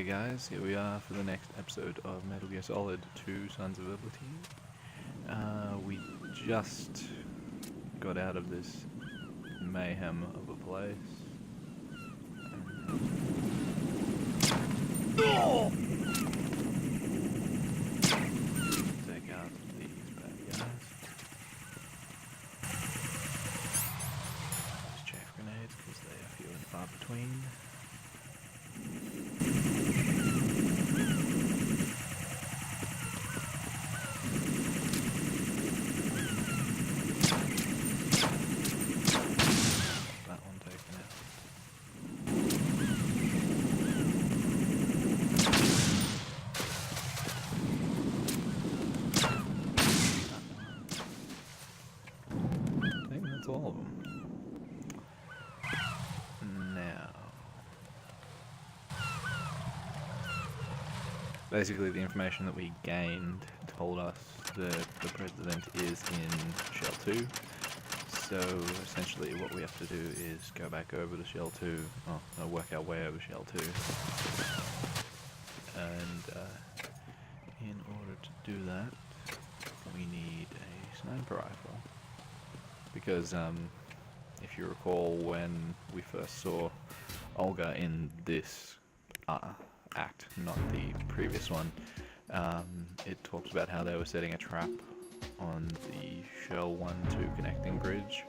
Hey guys, here we are for the next episode of Metal Gear Solid 2 Sons of Liberty. We just got out of this mayhem of a place. Take out these bad guys. Use chaff grenades because they are few and far between. All of them. Now, basically the information that we gained told us that the president is in Shell 2, so essentially what we have to do is go back over to Shell 2, work our way over Shell 2, and in order to do that we need a sniper rifle. Because if you recall, when we first saw Olga in this act, not the previous one, it talks about how they were setting a trap on the Shell 1-2 connecting bridge.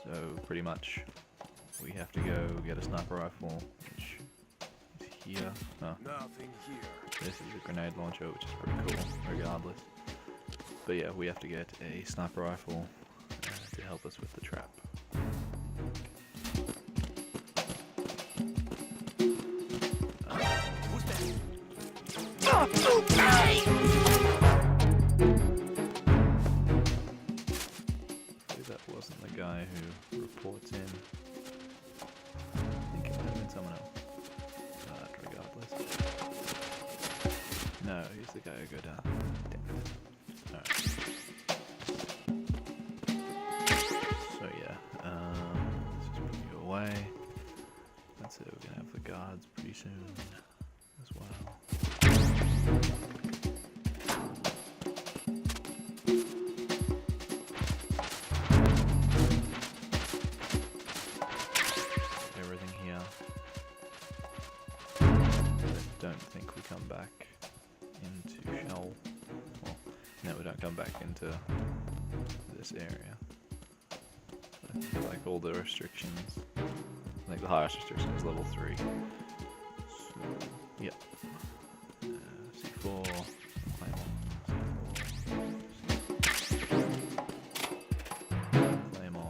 So pretty much we have to go get a sniper rifle, which is here. Oh, Nothing here. this is a grenade launcher, which is pretty cool, regardless. But yeah, we have to get a sniper rifle to help us with the trap. Who's that? Hopefully that wasn't the guy who reports in. I think it might have been someone else. But regardless. No, he's the guy who go down. Damn it. Alright. So yeah, let's just put you away. That's it, we're gonna have the guards pretty soon as well. Everything here. I don't think we come back into Shell. Well, no, we don't come back into this area. Like all the restrictions, like the highest restriction is level 3. So, yeah. C4, Claymore, Claymore,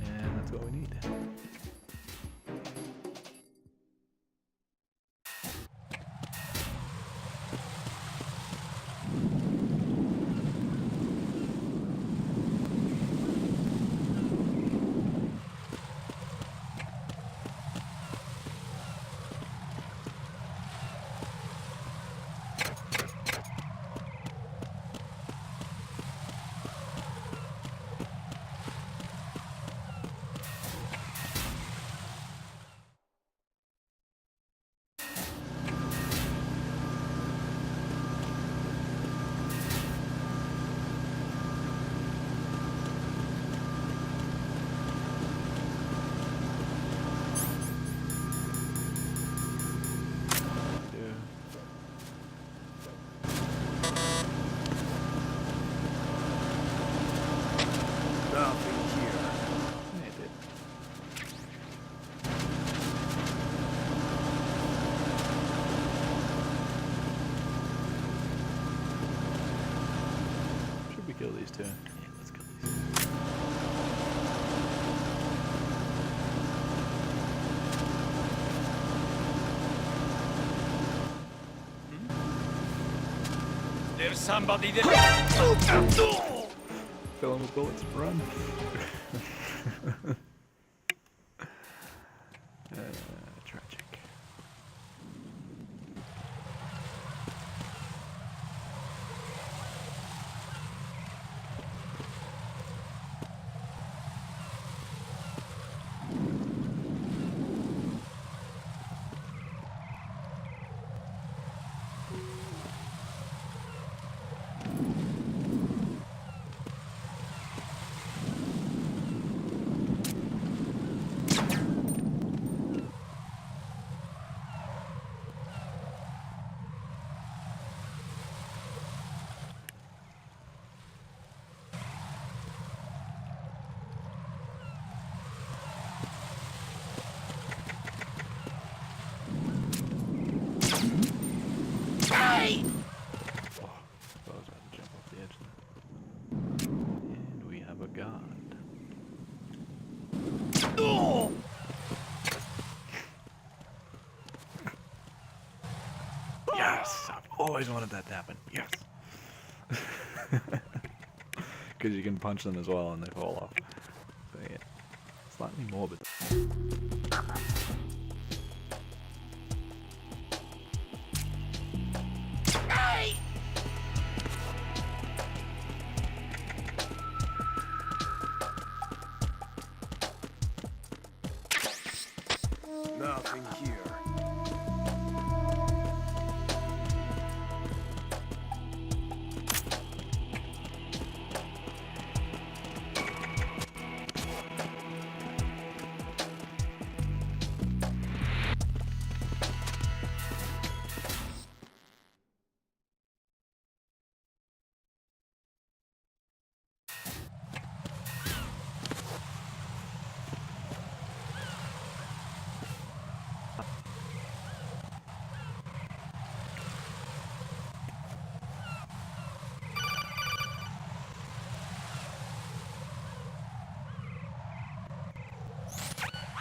and that's what we need. Nothing here. Yeah, it did. Should we kill these two? Yeah, let's kill these. There's somebody there. Fill him with bullets, run. Tragic. always wanted that to happen. Yes. Because you can punch them as well and they fall off. So yeah, slightly morbid. Nothing here.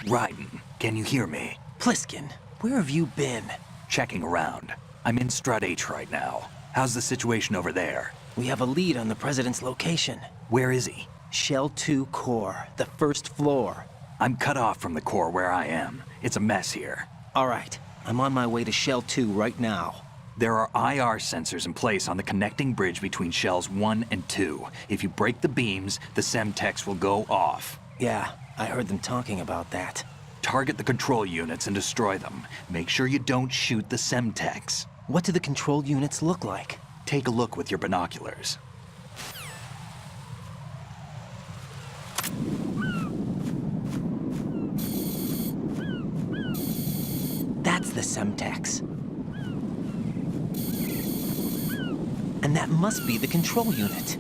Raiden, can you hear me? Pliskin, where have you been? Checking around. I'm in Strut H right now. How's the situation over there? We have a lead on the President's location. Where is he? Shell 2 core, the first floor. I'm cut off from the core where I am. It's a mess here. All right, I'm on my way to Shell 2 right now. There are IR sensors in place on the connecting bridge between Shells 1 and 2. If you break the beams, the Semtex will go off. Yeah, I heard them talking about that. Target the control units and destroy them. Make sure you don't shoot the Semtex. What do the control units look like? Take a look with your binoculars. That's the Semtex. And that must be the control unit.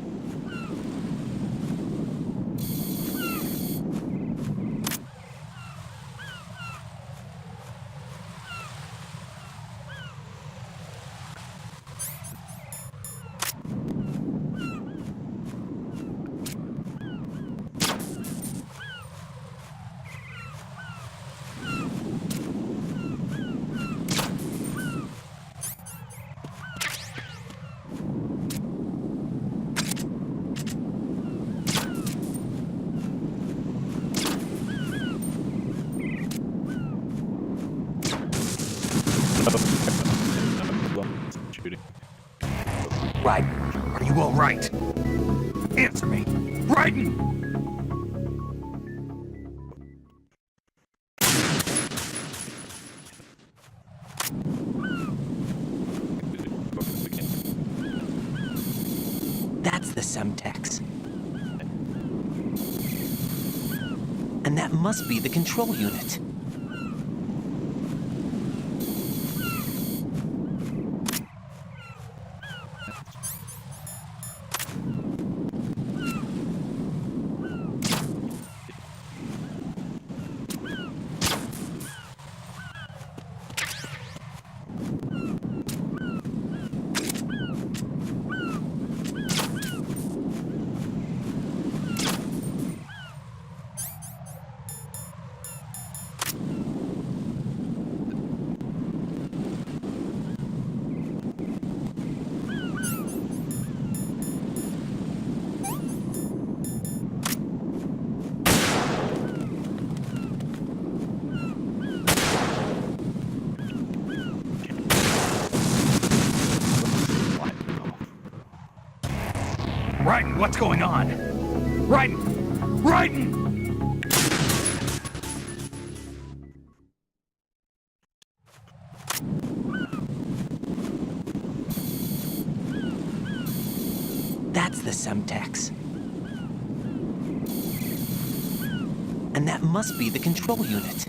Shooting. Raiden, are you all right? Answer me. Raiden! That's the Semtex. And that must be the control unit. Raiden, what's going on? Raiden! Raiden! That's the Semtex. And that must be the control unit.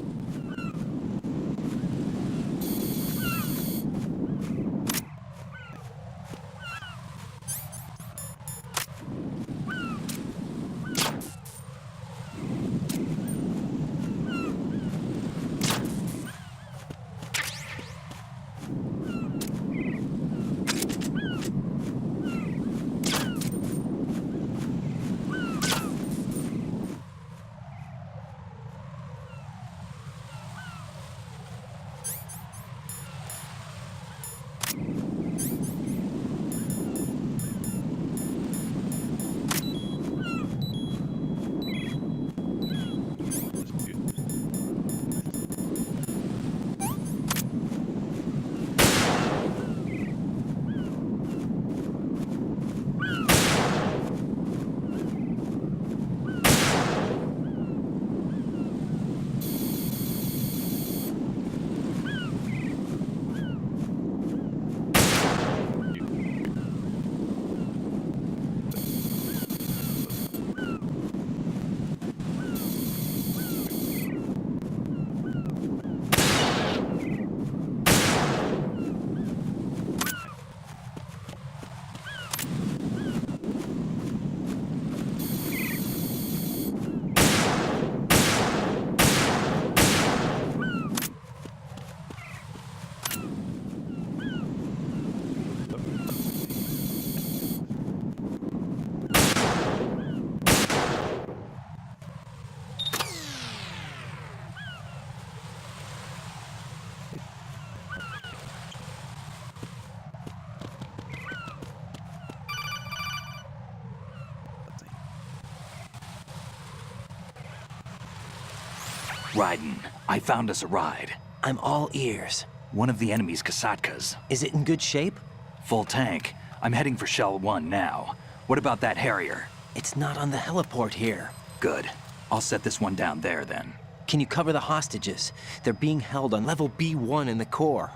Raiden, I found us a ride. I'm all ears. One of the enemy's Kasatkas. Is it in good shape? Full tank. I'm heading for Shell 1 now. What about that Harrier? It's not on the heliport here. Good. I'll set this one down there then. Can you cover the hostages? They're being held on level B1 in the core.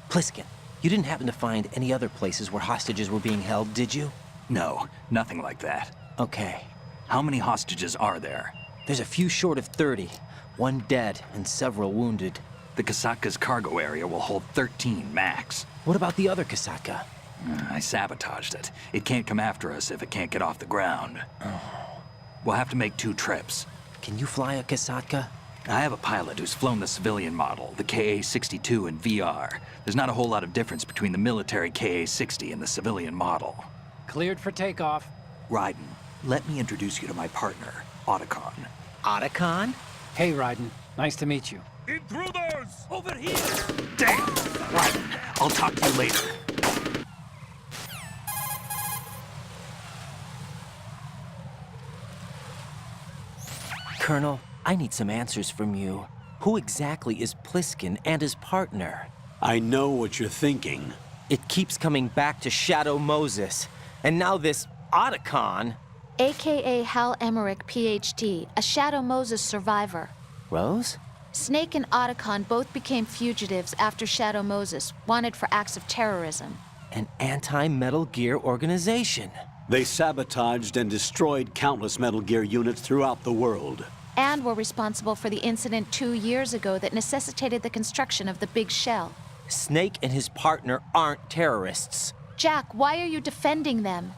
Pliskin, you didn't happen to find any other places where hostages were being held, did you? No, nothing like that. Okay. How many hostages are there? There's a few short of 30. One dead and several wounded. The Kasatka's cargo area will hold 13 max. What about the other Kasaka? I sabotaged it. It can't come after us if it can't get off the ground. We'll have to make 2 trips. Can you fly a Kasatka? I have a pilot who's flown the civilian model, the KA-62 in VR. There's not a whole lot of difference between the military KA-60 and the civilian model. Cleared for takeoff. Raiden, let me introduce you to my partner, Otacon. Otacon? Hey, Raiden. Nice to meet you. Intruders! Over here! Damn! Raiden, I'll talk to you later. Colonel, I need some answers from you. Who exactly is Pliskin and his partner? I know what you're thinking. It keeps coming back to Shadow Moses. And now this Otacon. AKA Hal Emmerich, PhD, a Shadow Moses survivor. Rose? Snake and Otacon both became fugitives after Shadow Moses, wanted for acts of terrorism. An anti-Metal Gear organization. They sabotaged and destroyed countless Metal Gear units throughout the world. And were responsible for the incident 2 years ago that necessitated the construction of the Big Shell. Snake and his partner aren't terrorists. Jack, why are you defending them?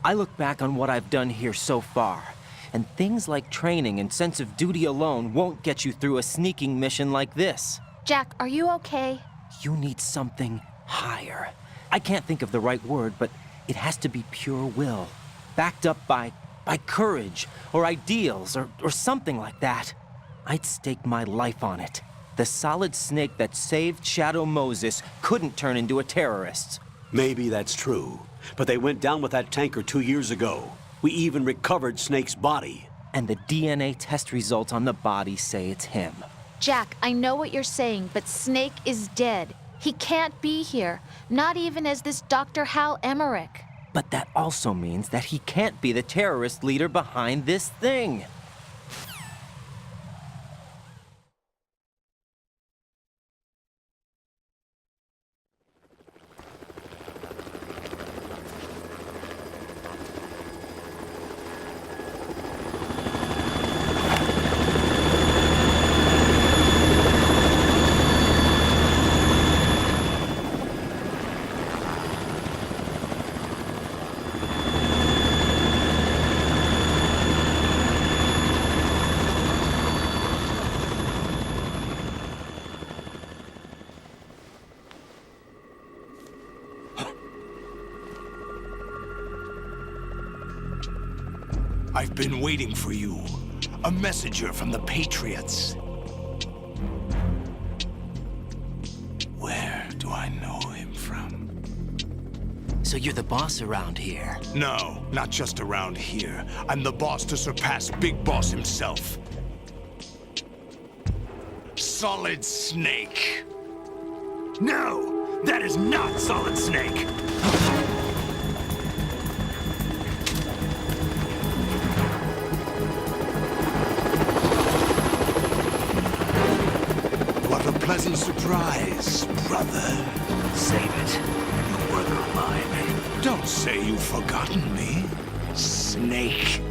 I look back on what I've done here so far, and things like training and sense of duty alone won't get you through a sneaking mission like this. Jack, are you okay? You need something higher. I can't think of the right word, but it has to be pure will, backed up by courage or ideals or something like that. I'd stake my life on it. The solid Snake that saved Shadow Moses couldn't turn into a terrorist. Maybe that's true, but they went down with that tanker 2 years ago. We even recovered Snake's body. And the DNA test results on the body say it's him. Jack, I know what you're saying, but Snake is dead. He can't be here, not even as this Dr. Hal Emmerich. But that also means that he can't be the terrorist leader behind this thing. I've been waiting for you. A messenger from the Patriots. Where do I know him from? So you're the boss around here? No, not just around here. I'm the boss to surpass Big Boss himself. Solid Snake. No! That is not Solid Snake! What a pleasant surprise, brother. Save it. You brother of mine. Don't say you've forgotten me, Snake.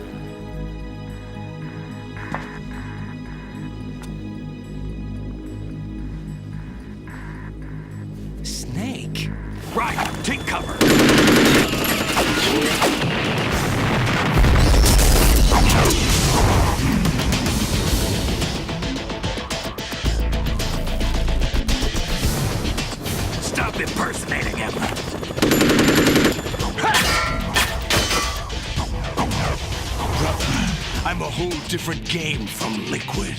Snake? Right, take cover! Stop impersonating him! Brother, I'm a whole different game from Liquid.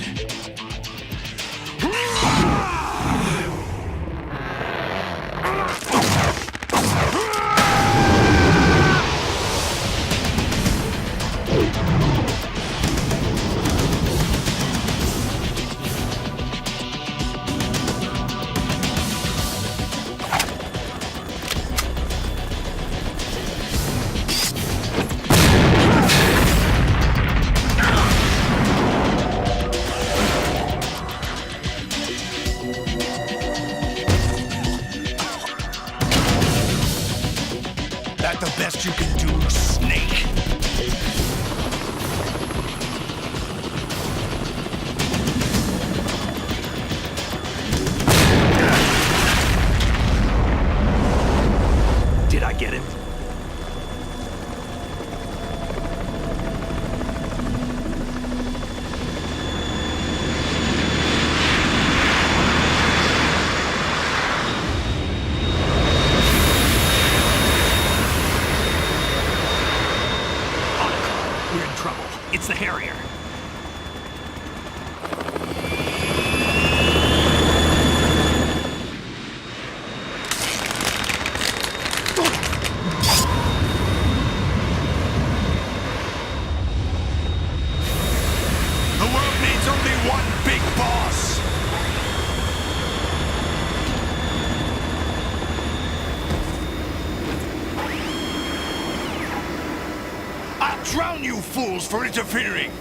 fools for interfering!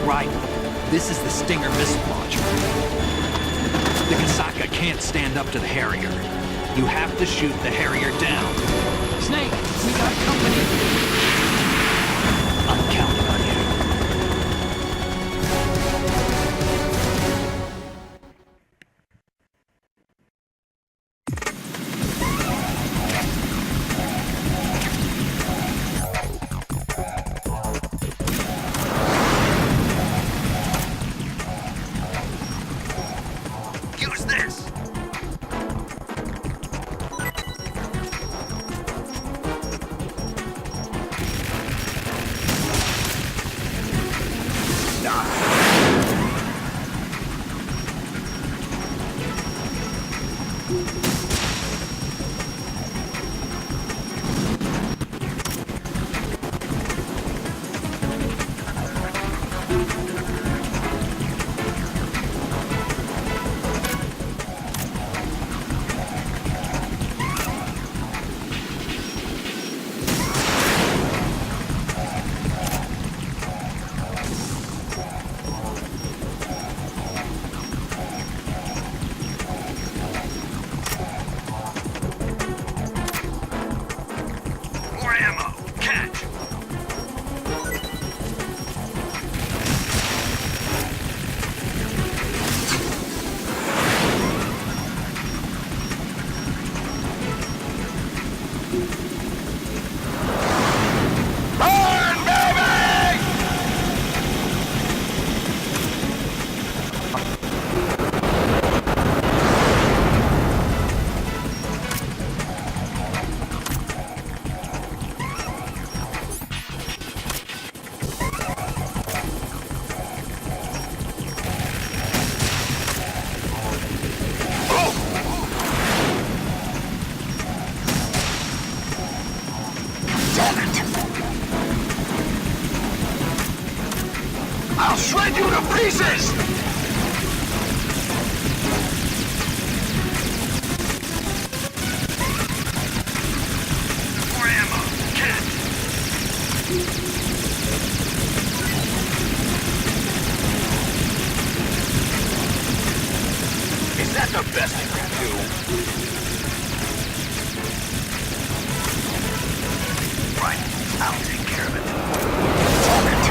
Right. This is the Stinger missile launcher. The Kasaka can't stand up to the Harrier. You have to shoot the Harrier down. Snake, we got company. I'm counting on you. Use this! More ammo! Catch! Burn, baby! Damn it! I'll shred you to pieces! More ammo! Catch! Is that the best you can do? Right, I'll take care of it. Damn it!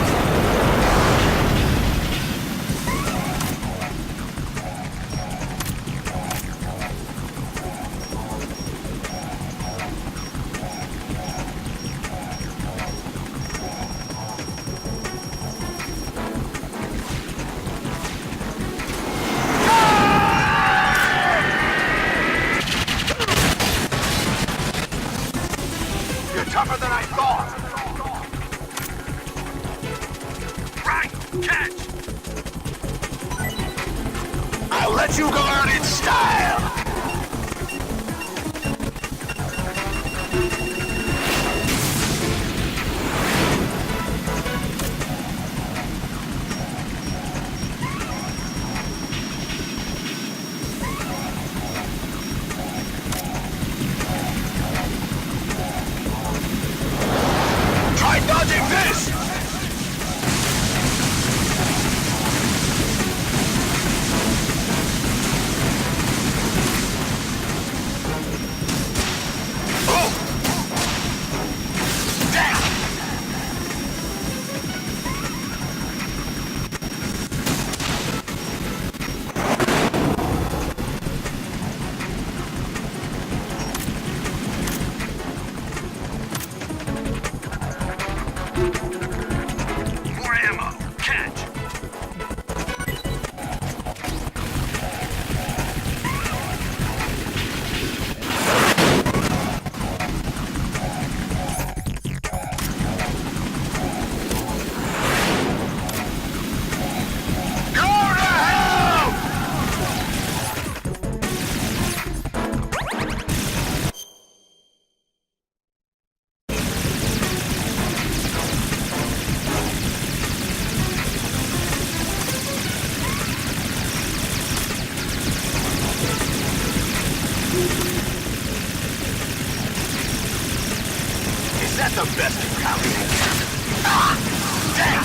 You're tougher than I thought! Right! Catch! I'll let you go out in style! Try dodging this! that the best of counting? Ah! Damn!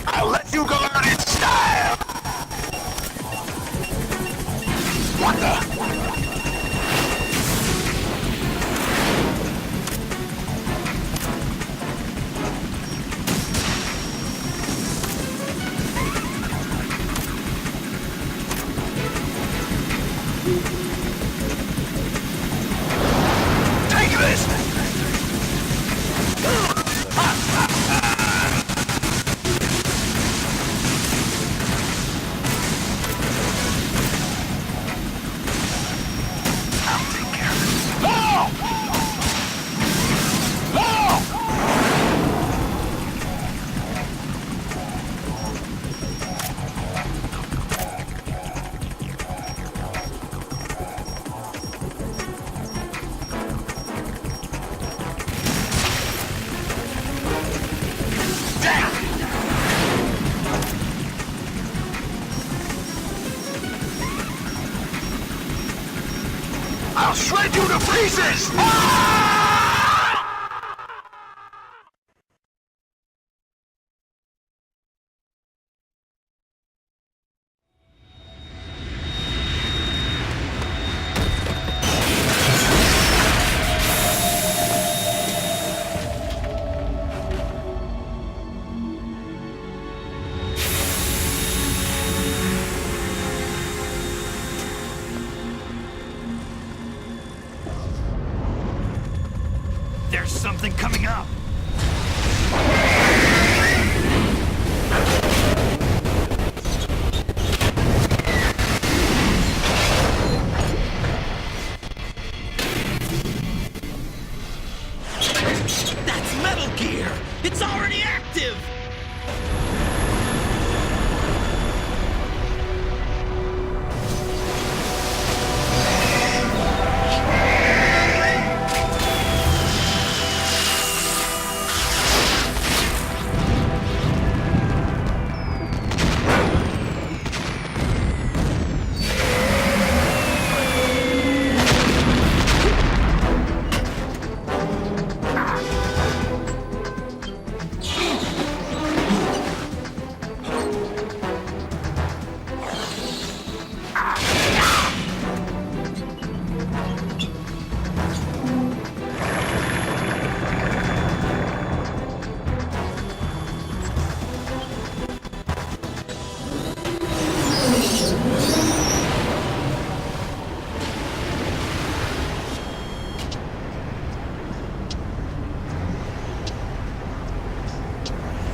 I'll let you go out in style! What the? Take this! I'll shred you to pieces! There's something coming up! That's Metal Gear! It's already active!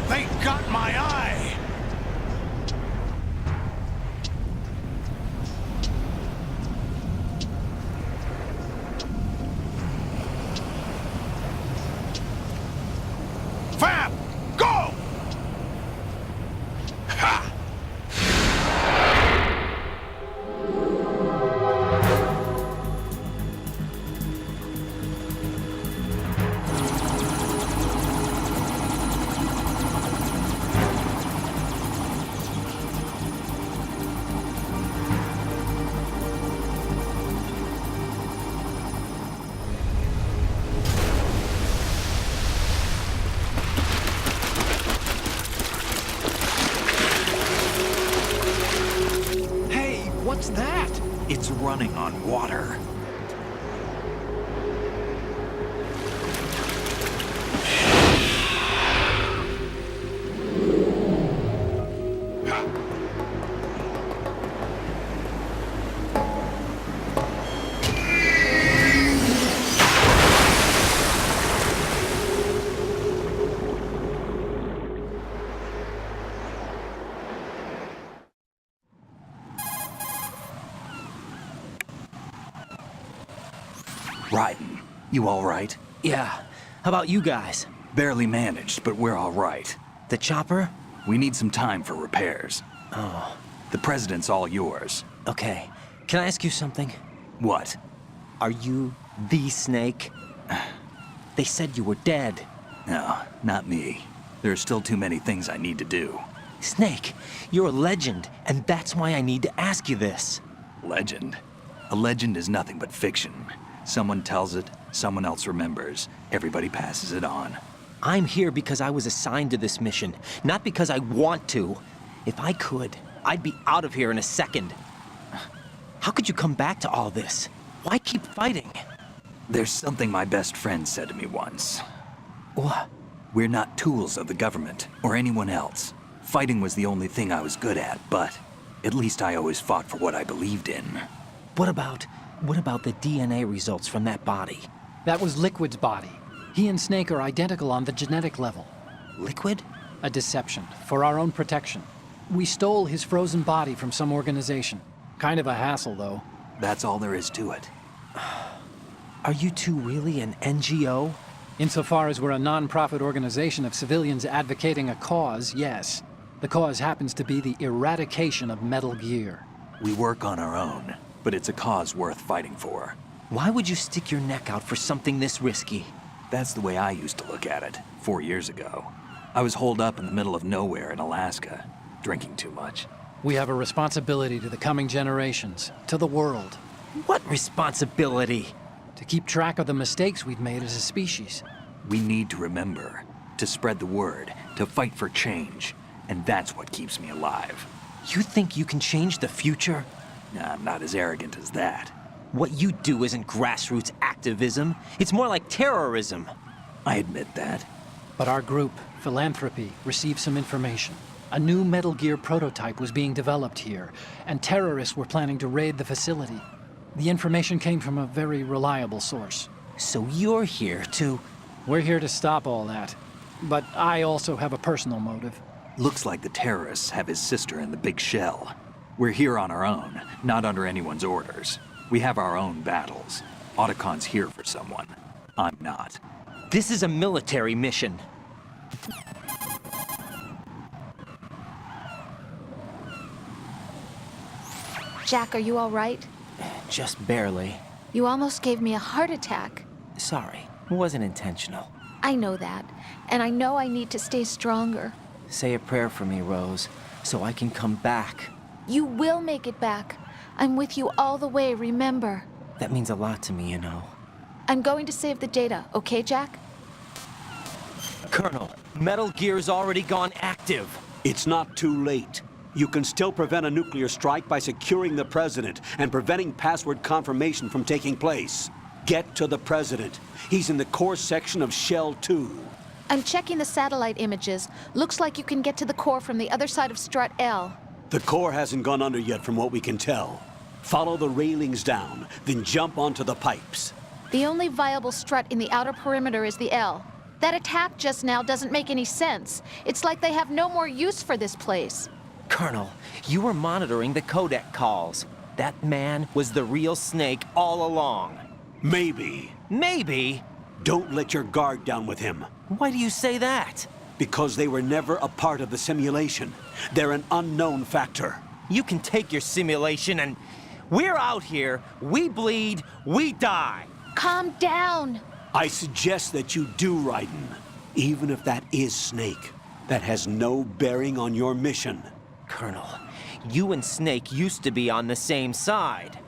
They got my eye! Fab! Go! Ha! What's that? It's running on water. Raiden, you all right? Yeah. How about you guys? Barely managed, but we're all right. The chopper? We need some time for repairs. Oh, The president's all yours. okay. Can I ask you something? What? Are you the Snake? They said you were dead. No, not me. There are still too many things I need to do. Snake, you're a legend, and that's why I need to ask you this. Legend? A legend is nothing but fiction. Someone tells it, someone else remembers. Everybody passes it on. I'm here because I was assigned to this mission, not because I want to. If I could, I'd be out of here in a second. How could you come back to all this? Why keep fighting? There's something my best friend said to me once. What? We're not tools of the government or anyone else. Fighting was the only thing I was good at, but at least I always fought for what I believed in. What about the DNA results from that body? That was Liquid's body. He and Snake are identical on the genetic level. Liquid? A deception, for our own protection. We stole his frozen body from some organization. Kind of a hassle, though. That's all there is to it. Are you two really an NGO? Insofar as we're a non-profit organization of civilians advocating a cause, yes. The cause happens to be the eradication of Metal Gear. We work on our own, but it's a cause worth fighting for. Why would you stick your neck out for something this risky? That's the way I used to look at it, 4 years ago. I was holed up in the middle of nowhere in Alaska, drinking too much. We have a responsibility to the coming generations, to the world, What responsibility? to keep track of the mistakes we've made as a species. We need to remember, to spread the word, to fight for change, and that's what keeps me alive. You think you can change the future? Nah, I'm not as arrogant as that. What you do isn't grassroots activism. It's more like terrorism. I admit that. But our group, Philanthropy, received some information. A new Metal Gear prototype was being developed here, and terrorists were planning to raid the facility. The information came from a very reliable source. So you're here to... We're here to stop all that. But I also have a personal motive. Looks like the terrorists have his sister in the big shell. We're here on our own, not under anyone's orders. We have our own battles. Otacon's here for someone. I'm not. This is a military mission. Jack, are you all right? Just barely. You almost gave me a heart attack. Sorry, it wasn't intentional. I know that, and I know I need to stay stronger. Say a prayer for me, Rose, so I can come back. You will make it back. I'm with you all the way, remember. That means a lot to me, you know. I'm going to save the data, okay, Jack? Colonel, Metal Gear's already gone active. It's not too late. You can still prevent a nuclear strike by securing the president and preventing password confirmation from taking place. Get to the president. He's in the core section of Shell 2. I'm checking the satellite images. Looks like you can get to the core from the other side of Strut L. The core hasn't gone under yet from what we can tell. Follow the railings down, then jump onto the pipes. The only viable strut in the outer perimeter is the L. That attack just now doesn't make any sense. It's like they have no more use for this place. Colonel, you were monitoring the codec calls. That man was the real Snake all along. Maybe. Maybe? Don't let your guard down with him. Why do you say that? Because they were never a part of the simulation. They're an unknown factor. You can take your simulation and... We're out here, we bleed, we die. Calm down. I suggest that you do, Raiden. Even if that is Snake. That has no bearing on your mission. Colonel, you and Snake used to be on the same side.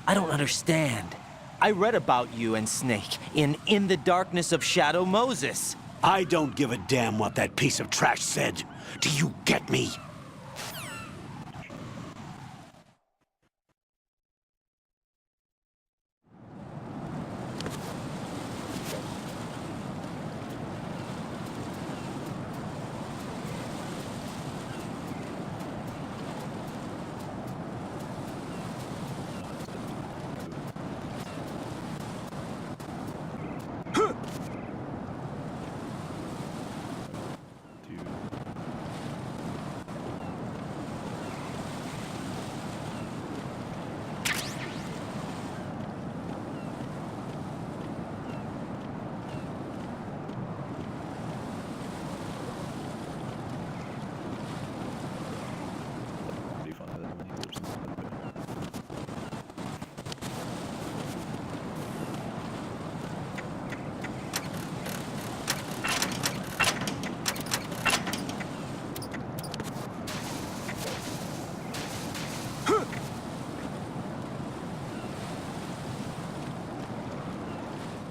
I don't understand. I read about you and Snake in the Darkness of Shadow Moses. I don't give a damn what that piece of trash said. Do you get me?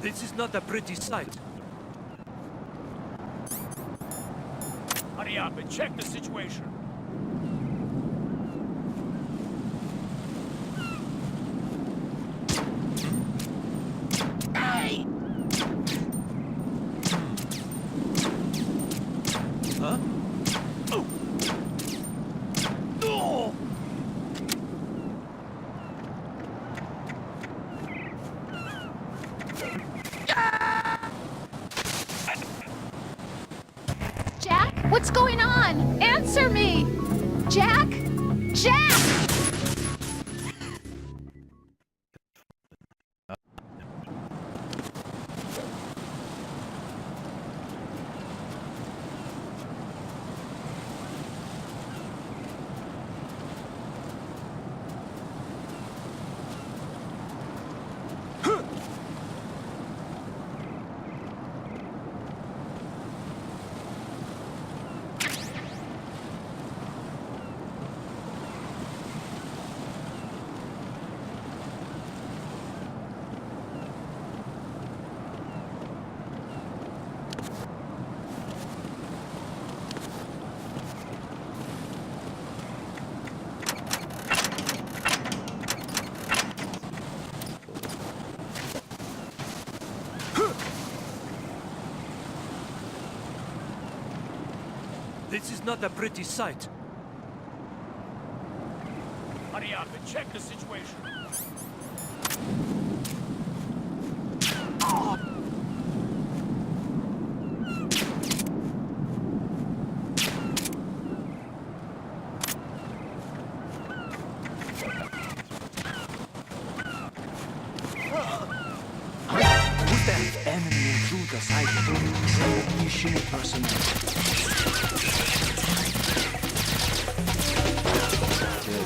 This is not a pretty sight. Hurry up and check the situation. Huh? Jack, what's going on? Answer me! Jack? Jack! This is not a pretty sight. Hurry up and check the situation. Put that enemy intruder side mission personnel. Good. It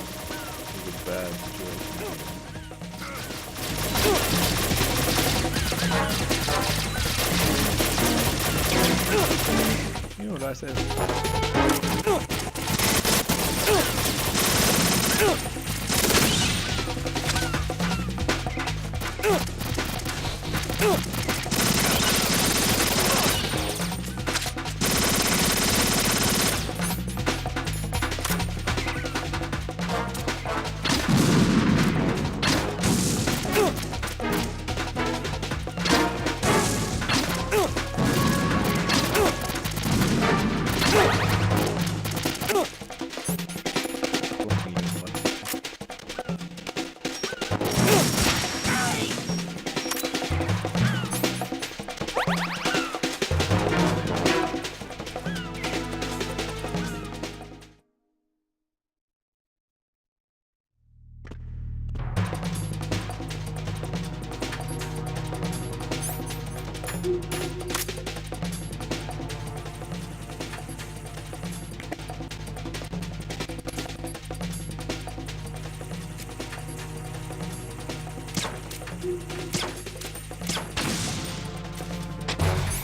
was a bad situation. You know what I said?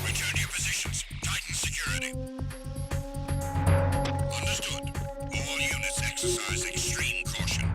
Return to your positions. Tighten security. Understood. All units exercise extreme caution.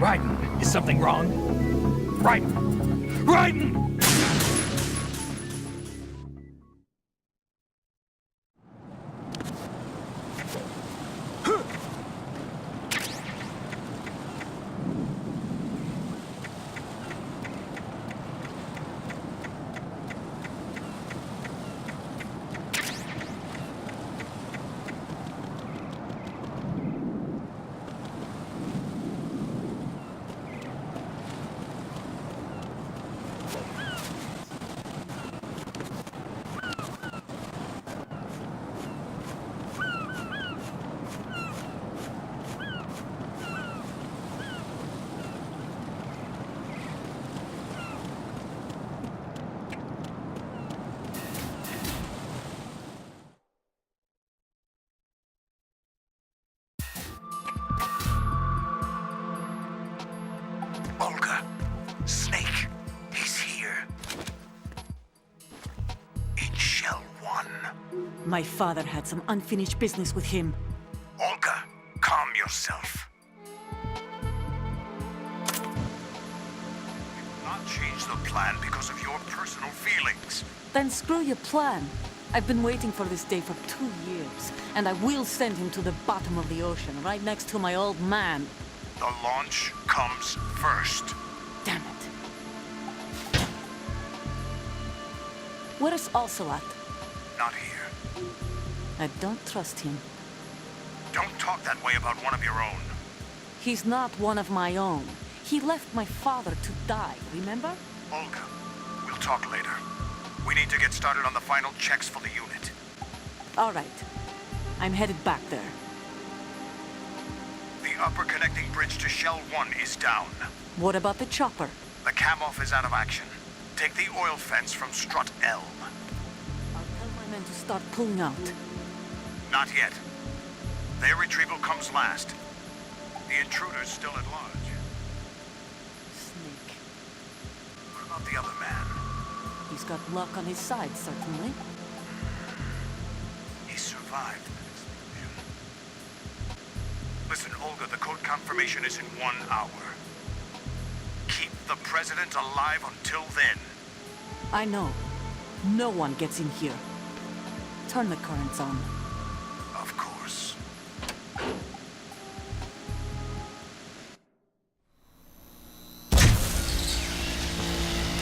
Raiden, is something wrong? Raiden! Raiden! Olga, Snake, he's here. In Shell 1. My father had some unfinished business with him. Olga, calm yourself. Not change the plan because of your personal feelings. Then screw your plan. I've been waiting for this day for 2 years, and I will send him to the bottom of the ocean, right next to my old man. The launch comes first. Damn it. Where is Ocelot? Not here. I don't trust him. Don't talk that way about one of your own. He's not one of my own. He left my father to die, remember? Olga, we'll talk later. We need to get started on the final checks for the unit. All right. I'm headed back there. The upper connecting bridge to Shell 1 is down. What about the chopper? The cam-off is out of action. Take the oil fence from strut L. I'll tell my men to start pulling out. Not yet. Their retrieval comes last. The intruder's still at large. Snake. What about the other man? He's got luck on his side, certainly. He survived the explosion. Listen, Olga, the code confirmation is in 1 hour. Keep the president alive until then. I know. No one gets in here. Turn the currents on. Of course.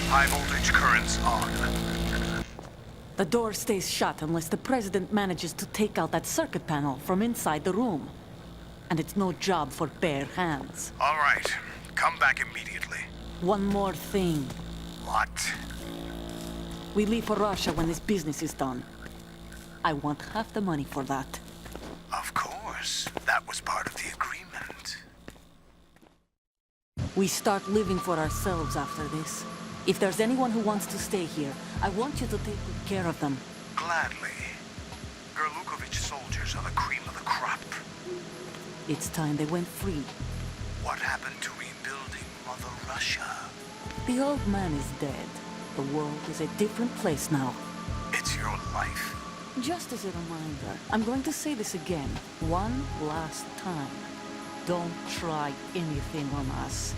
High voltage currents on. The door stays shut unless the president manages to take out that circuit panel from inside the room. And it's no job for bare hands. All right. Come back immediately. One more thing. What? We leave for Russia when this business is done. I want half the money for that. Of course. That was part of the agreement. We start living for ourselves after this. If there's anyone who wants to stay here, I want you to take good care of them. Gladly. Gerlukovich soldiers are the cream of the crop. It's time they went free. What happened to rebuilding Mother Russia? The old man is dead. The world is a different place now. It's your life. Just as a reminder, I'm going to say this again, one last time. Don't try anything on us.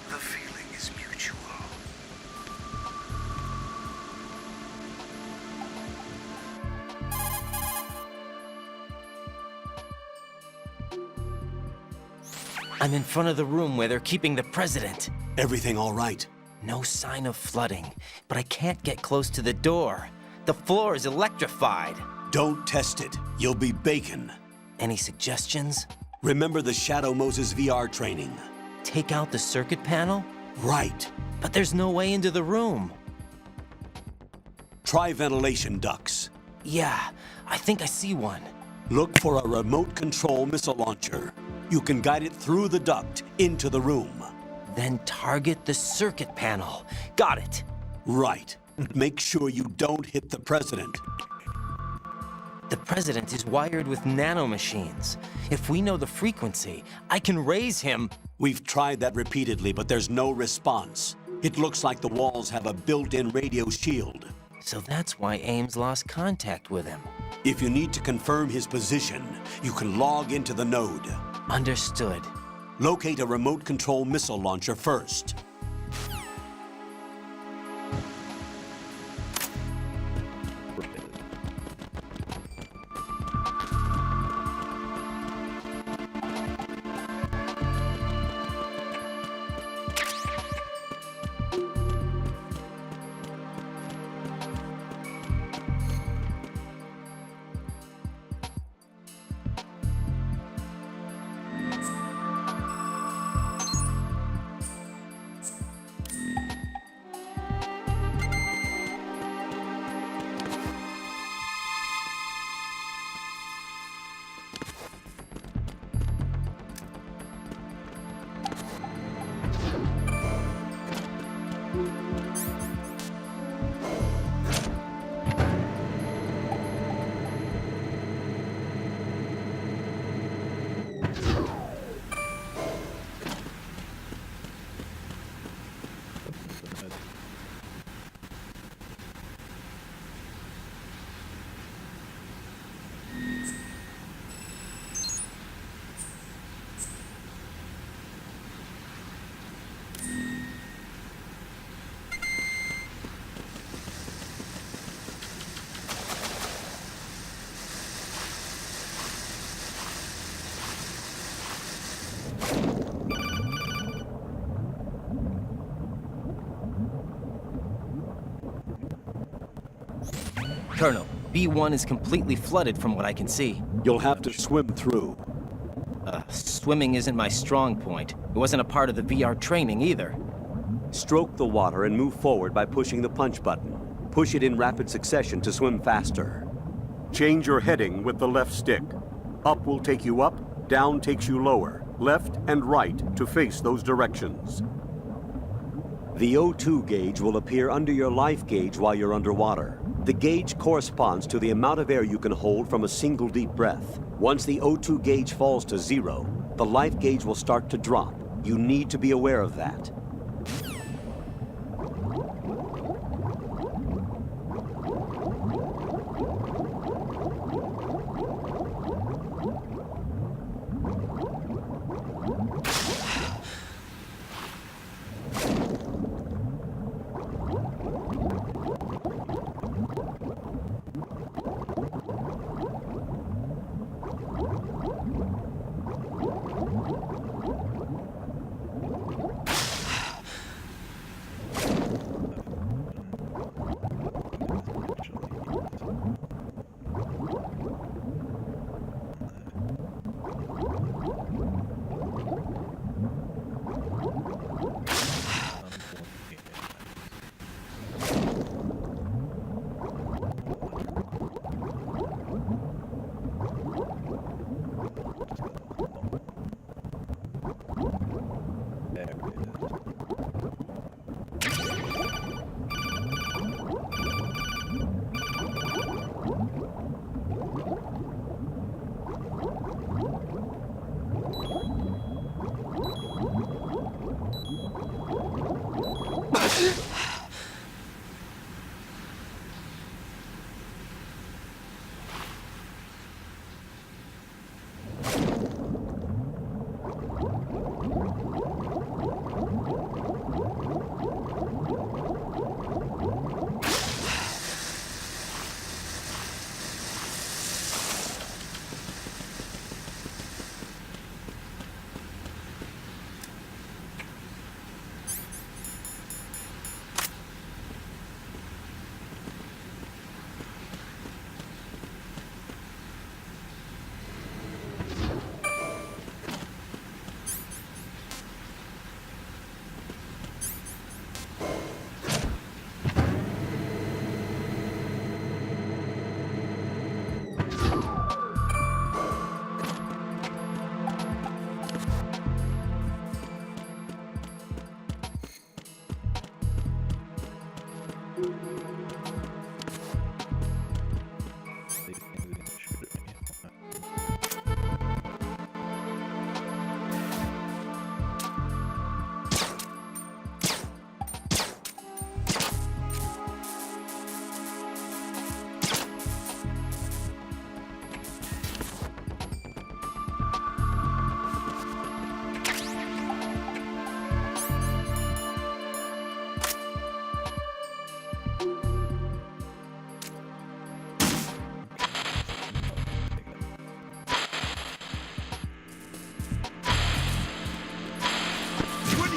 The feeling is mutual. I'm in front of the room where they're keeping the president. Everything all right? No sign of flooding, but I can't get close to the door. The floor is electrified. Don't test it. You'll be bacon. Any suggestions? Remember the Shadow Moses VR training? Take out the circuit panel? Right. But there's no way into the room. Try ventilation ducts. Yeah, I think I see one. Look for a remote control missile launcher. You can guide it through the duct into the room. Then target the circuit panel. Got it. Right. Make sure you don't hit the president. The president is wired with nanomachines. If we know the frequency, I can raise him. We've tried that repeatedly, but there's no response. It looks like the walls have a built-in radio shield. So that's why Ames lost contact with him. If you need to confirm his position, you can log into the node. Understood. Locate a remote control missile launcher first. Colonel, B1 is completely flooded from what I can see. You'll have to swim through. Swimming isn't my strong point. It wasn't a part of the VR training either. Stroke the water and move forward by pushing the punch button. Push it in rapid succession to swim faster. Change your heading with the left stick. Up will take you up, down takes you lower, left and right to face those directions. The O2 gauge will appear under your life gauge while you're underwater. The gauge corresponds to the amount of air you can hold from a single deep breath. Once the O2 gauge falls to 0, the life gauge will start to drop. You need to be aware of that.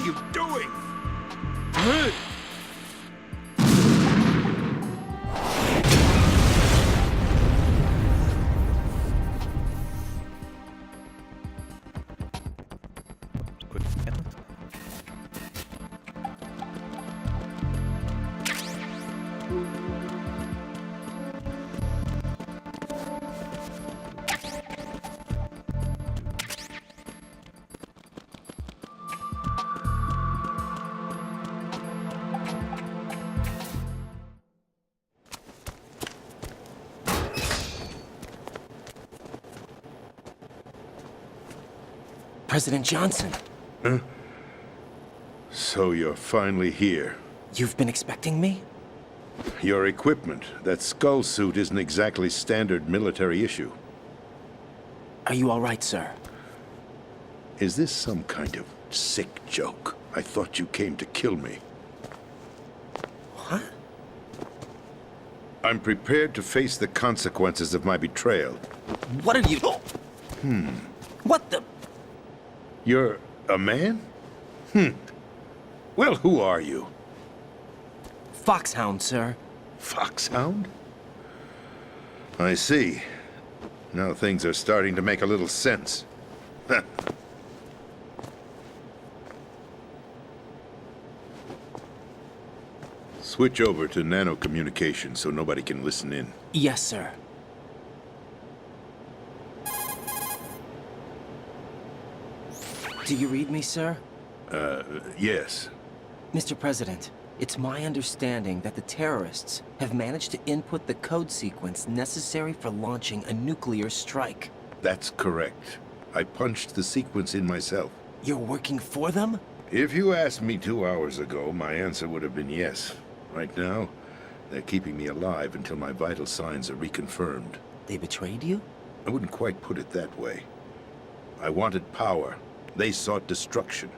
are you doing? Quick scan. President Johnson, So you're finally here. you've been expecting me? Your equipment, that skull suit isn't exactly standard military issue. Are you all right, sir? Is this some kind of sick joke? I thought you came to kill me. What? I'm prepared to face the consequences of my betrayal. What are you... What the... You're a man? Well, who are you? Foxhound, sir. Foxhound? I see. Now things are starting to make a little sense. Switch over to nano-communication so nobody can listen in. Yes, sir. Do you read me, sir? Yes. Mr. President, it's my understanding that the terrorists have managed to input the code sequence necessary for launching a nuclear strike. That's correct. I punched the sequence in myself. You're working for them? If you asked me 2 hours ago, my answer would have been yes. Right now, they're keeping me alive until my vital signs are reconfirmed. They betrayed you? I wouldn't quite put it that way. I wanted power. They sought destruction.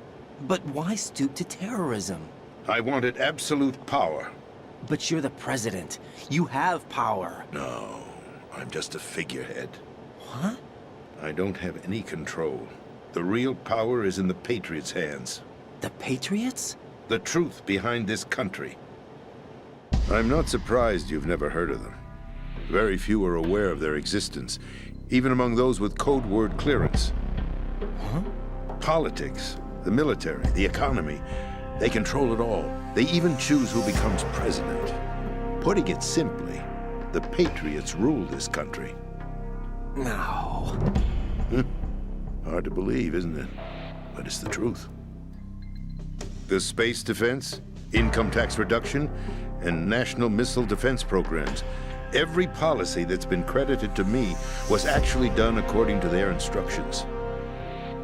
But why stoop to terrorism? I wanted absolute power. But you're the president. You have power. No, I'm just a figurehead. What? I don't have any control. The real power is in the Patriots' hands. The Patriots? The truth behind this country. I'm not surprised you've never heard of them. Very few are aware of their existence, even among those with code word clearance. Huh? Politics, the military, the economy, they control it all. They even choose who becomes president. Putting it simply, the Patriots rule this country. No. Hard to believe, isn't it? But it's the truth. The space defense, income tax reduction, and national missile defense programs. Every policy that's been credited to me was actually done according to their instructions.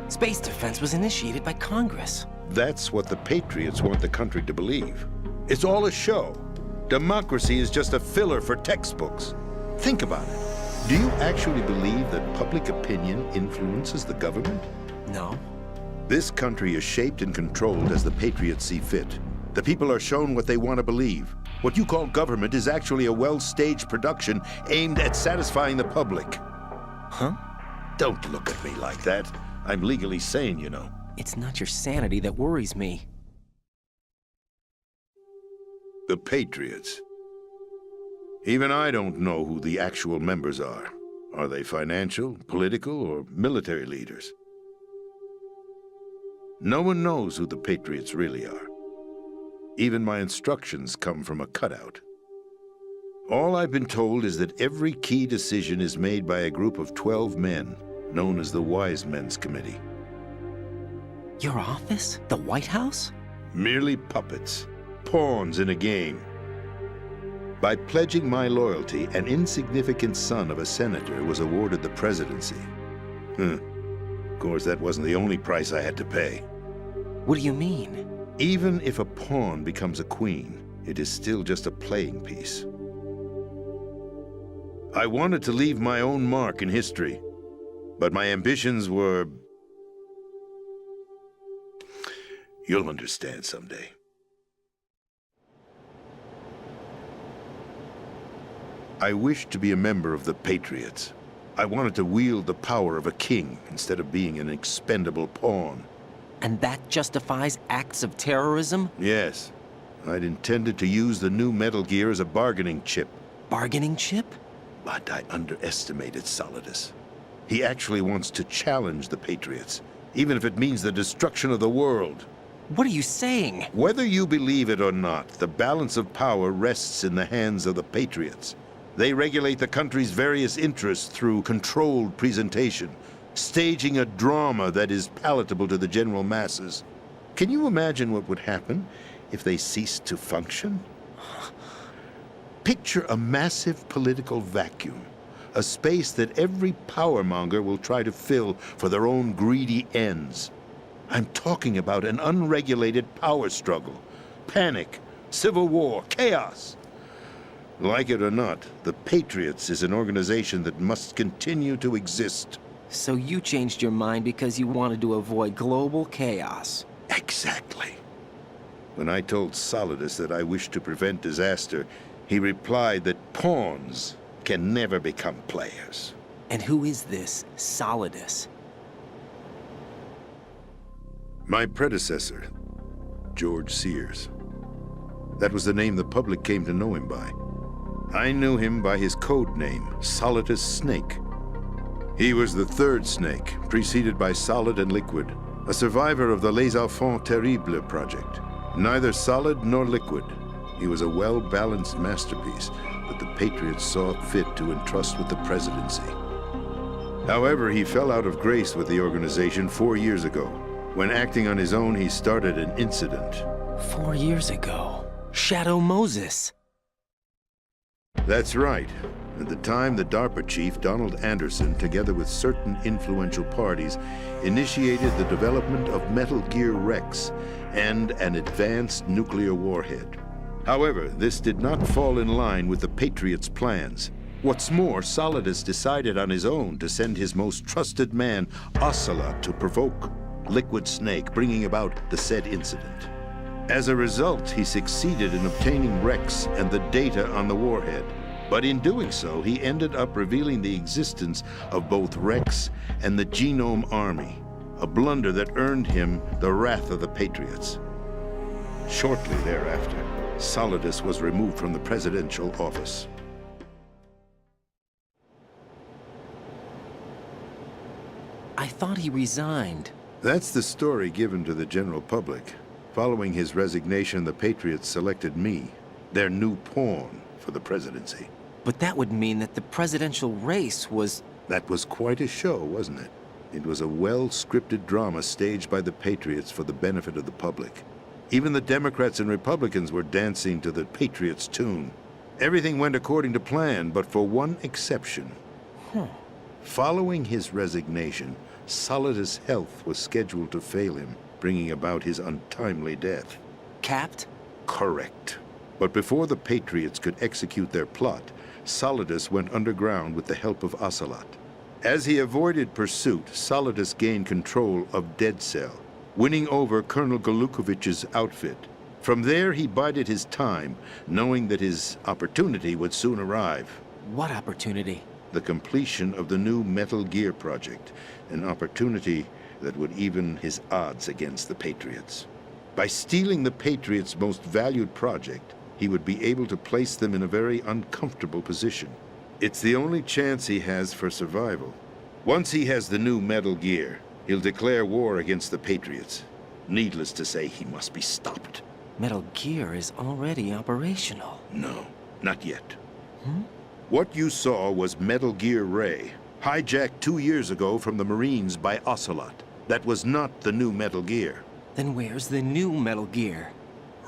Space defense was initiated by Congress. That's what the Patriots want the country to believe. It's all a show. Democracy is just a filler for textbooks. Think about it. Do you actually believe that public opinion influences the government? No. This country is shaped and controlled as the Patriots see fit. The people are shown what they want to believe. What you call government is actually a well-staged production aimed at satisfying the public. Huh? Don't look at me like that. I'm legally sane, you know. It's not your sanity that worries me. The Patriots. Even I don't know who the actual members are. Are they financial, political, or military leaders? No one knows who the Patriots really are. Even my instructions come from a cutout. All I've been told is that every key decision is made by a group of 12 men, known as the Wise Men's Committee. Your office? The White House? Merely puppets, pawns in a game. By pledging my loyalty, an insignificant son of a senator was awarded the presidency. Of course, that wasn't the only price I had to pay. What do you mean? Even if a pawn becomes a queen, it is still just a playing piece. I wanted to leave my own mark in history, but my ambitions were... You'll understand someday. I wished to be a member of the Patriots. I wanted to wield the power of a king instead of being an expendable pawn. And that justifies acts of terrorism? Yes. I'd intended to use the new Metal Gear as a bargaining chip. Bargaining chip? But I underestimated Solidus. He actually wants to challenge the Patriots, even if it means the destruction of the world. What are you saying? Whether you believe it or not, the balance of power rests in the hands of the Patriots. They regulate the country's various interests through controlled presentation, staging a drama that is palatable to the general masses. Can you imagine what would happen if they ceased to function? Picture a massive political vacuum, a space that every powermonger will try to fill for their own greedy ends. I'm talking about an unregulated power struggle, panic, civil war, chaos. Like it or not, the Patriots is an organization that must continue to exist. So you changed your mind because you wanted to avoid global chaos. Exactly. When I told Solidus that I wished to prevent disaster, he replied that pawns can never become players. And who is this Solidus? My predecessor, George Sears. That was the name the public came to know him by. I knew him by his code name, Solidus Snake. He was the third Snake, preceded by Solid and Liquid, a survivor of the Les Enfants Terribles project. Neither solid nor liquid, he was a well-balanced masterpiece that the Patriots saw fit to entrust with the presidency. However, he fell out of grace with the organization 4 years ago. When acting on his own, he started an incident. 4 years ago. Shadow Moses. That's right. At the time, the DARPA chief, Donald Anderson, together with certain influential parties, initiated the development of Metal Gear Rex and an advanced nuclear warhead. However, this did not fall in line with the Patriots' plans. What's more, Solidus decided on his own to send his most trusted man, Ocelot, to provoke Liquid Snake, bringing about the said incident. As a result, he succeeded in obtaining Rex and the data on the warhead. But in doing so, he ended up revealing the existence of both Rex and the Genome Army, a blunder that earned him the wrath of the Patriots. Shortly thereafter, Solidus was removed from the presidential office. I thought he resigned. That's the story given to the general public. Following his resignation, the Patriots selected me, their new pawn, for the presidency. But that would mean that the presidential race was... That was quite a show, wasn't it? It was a well-scripted drama staged by the Patriots for the benefit of the public. Even the Democrats and Republicans were dancing to the Patriots' tune. Everything went according to plan, but for one exception. Following his resignation, Solidus' health was scheduled to fail him, bringing about his untimely death. Capped? Correct. But before the Patriots could execute their plot, Solidus went underground with the help of Ocelot. As he avoided pursuit, Solidus gained control of Dead Cell, winning over Colonel Golukovich's outfit. From there, he bided his time, knowing that his opportunity would soon arrive. What opportunity? The completion of the new Metal Gear project, an opportunity that would even his odds against the Patriots. By stealing the Patriots' most valued project, he would be able to place them in a very uncomfortable position. It's the only chance he has for survival. Once he has the new Metal Gear, he'll declare war against the Patriots. Needless to say, he must be stopped. Metal Gear is already operational. No, not yet. What you saw was Metal Gear Ray, hijacked 2 years ago from the Marines by Ocelot. That was not the new Metal Gear. Then where's the new Metal Gear?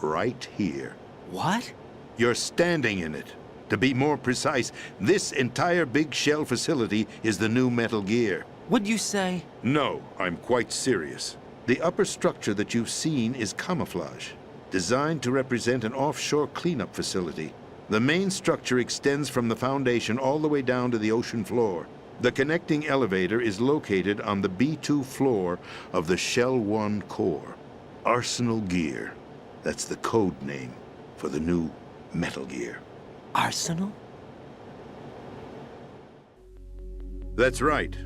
Right here. What? You're standing in it. To be more precise, this entire big shell facility is the new Metal Gear. What'd you say? No, I'm quite serious. The upper structure that you've seen is camouflage, designed to represent an offshore cleanup facility. The main structure extends from the foundation all the way down to the ocean floor. The connecting elevator is located on the B2 floor of the Shell 1 core. Arsenal Gear. That's the code name for the new Metal Gear. Arsenal? That's right.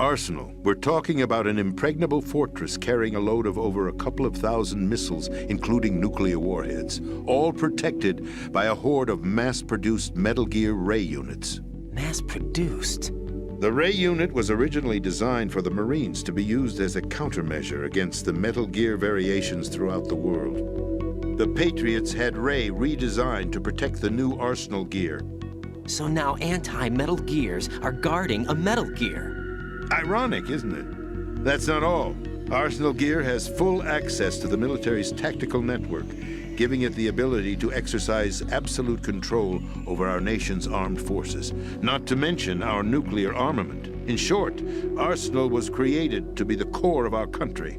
Arsenal. We're talking about an impregnable fortress carrying a load of over a couple of thousand missiles, including nuclear warheads, all protected by a horde of mass-produced Metal Gear Ray units. Mass-produced? The Ray unit was originally designed for the Marines to be used as a countermeasure against the Metal Gear variations throughout the world. The Patriots had Ray redesigned to protect the new Arsenal gear. So now anti-Metal Gears are guarding a Metal Gear. Ironic, isn't it? That's not all. Arsenal Gear has full access to the military's tactical network, giving it the ability to exercise absolute control over our nation's armed forces, not to mention our nuclear armament. In short, Arsenal was created to be the core of our country.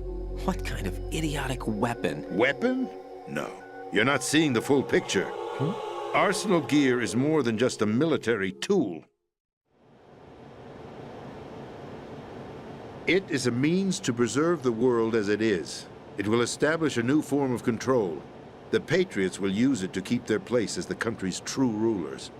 What kind of idiotic weapon? Weapon? No. You're not seeing the full picture. Arsenal Gear is more than just a military tool. It is a means to preserve the world as it is. It will establish a new form of control. The Patriots will use it to keep their place as the country's true rulers.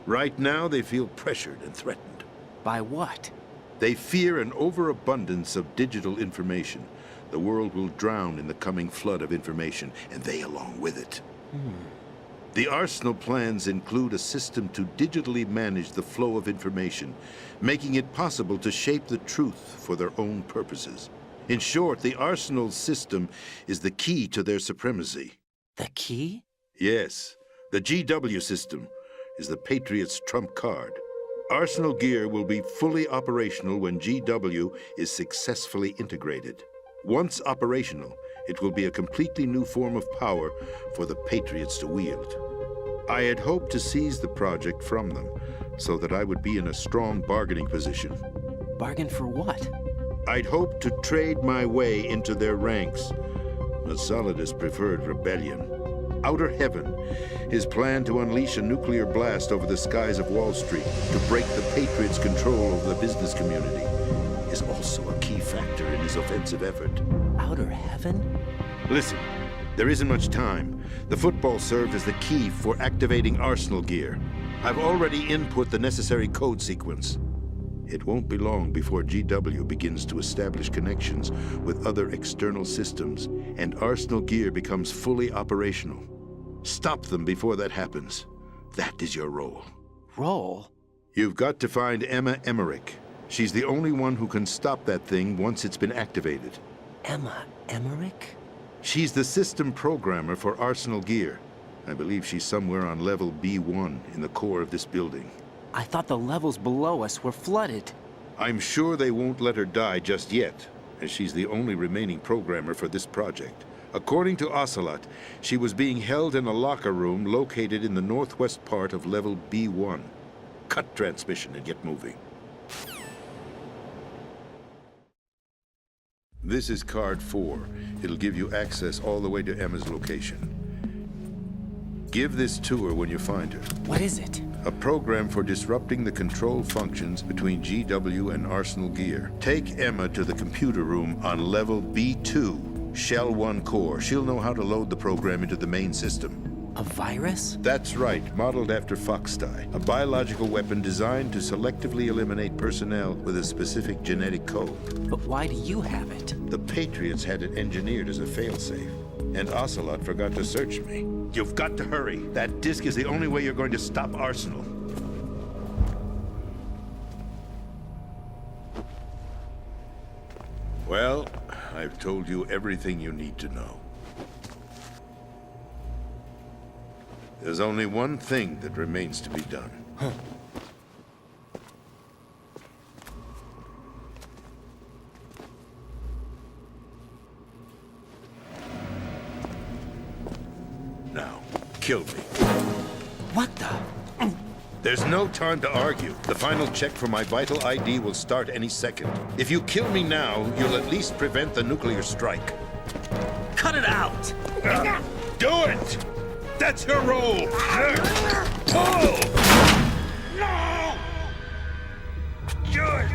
Right now, they feel pressured and threatened. By what? They fear an overabundance of digital information. The world will drown in the coming flood of information, and they along with it. The Arsenal plans include a system to digitally manage the flow of information, making it possible to shape the truth for their own purposes. In short, the Arsenal system is the key to their supremacy. The key? Yes. The GW system is the Patriots' trump card. Arsenal Gear will be fully operational when GW is successfully integrated. Once operational, it will be a completely new form of power for the Patriots to wield. I had hoped to seize the project from them, so that I would be in a strong bargaining position. Bargain for what? I'd hoped to trade my way into their ranks, but Solidus preferred rebellion. Outer Heaven, his plan to unleash a nuclear blast over the skies of Wall Street to break the Patriots' control over the business community, is also a key factor in his offensive effort. Outer Heaven? Listen, there isn't much time. The football served as the key for activating Arsenal Gear. I've already input the necessary code sequence. It won't be long before GW begins to establish connections with other external systems, and Arsenal Gear becomes fully operational. Stop them before that happens. That is your role. Role? You've got to find Emma Emmerich. She's the only one who can stop that thing once it's been activated. Emma Emmerich? She's the system programmer for Arsenal Gear. I believe she's somewhere on level B1 in the core of this building. I thought the levels below us were flooded. I'm sure they won't let her die just yet, as she's the only remaining programmer for this project. According to Ocelot, she was being held in a locker room located in the northwest part of level B1. Cut transmission and get moving. This is card 4. It'll give you access all the way to Emma's location. Give this to her when you find her. What is it? A program for disrupting the control functions between GW and Arsenal Gear. Take Emma to the computer room on level B2, Shell 1 core. She'll know how to load the program into the main system. A virus? That's right, modeled after Foxdie, a biological weapon designed to selectively eliminate personnel with a specific genetic code. But why do you have it? The Patriots had it engineered as a failsafe, and Ocelot forgot to search me. You've got to hurry. That disk is the only way you're going to stop Arsenal. Well, I've told you everything you need to know. There's only one thing that remains to be done. Now, kill me. What the? There's no time to argue. The final check for my vital ID will start any second. If you kill me now, you'll at least prevent the nuclear strike. Cut it out! Do it! That's your role! Pull! No! Good!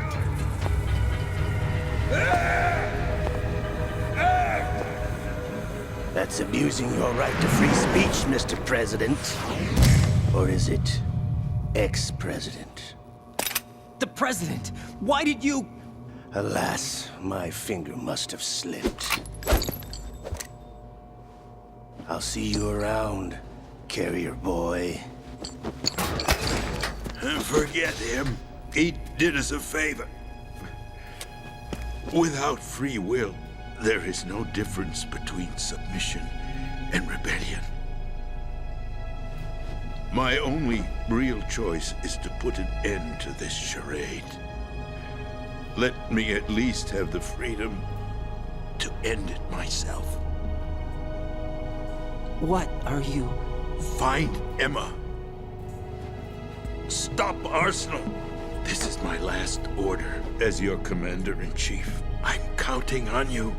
That's abusing your right to free speech, Mr. President. Or is it ex-president? The president! Why did you... Alas, my finger must have slipped. I'll see you around, carrier boy. Forget him. He did us a favor. Without free will, there is no difference between submission and rebellion. My only real choice is to put an end to this charade. Let me at least have the freedom to end it myself. What are you... Find Emma. Stop Arsenal. This is my last order as your commander-in-chief. I'm counting on you.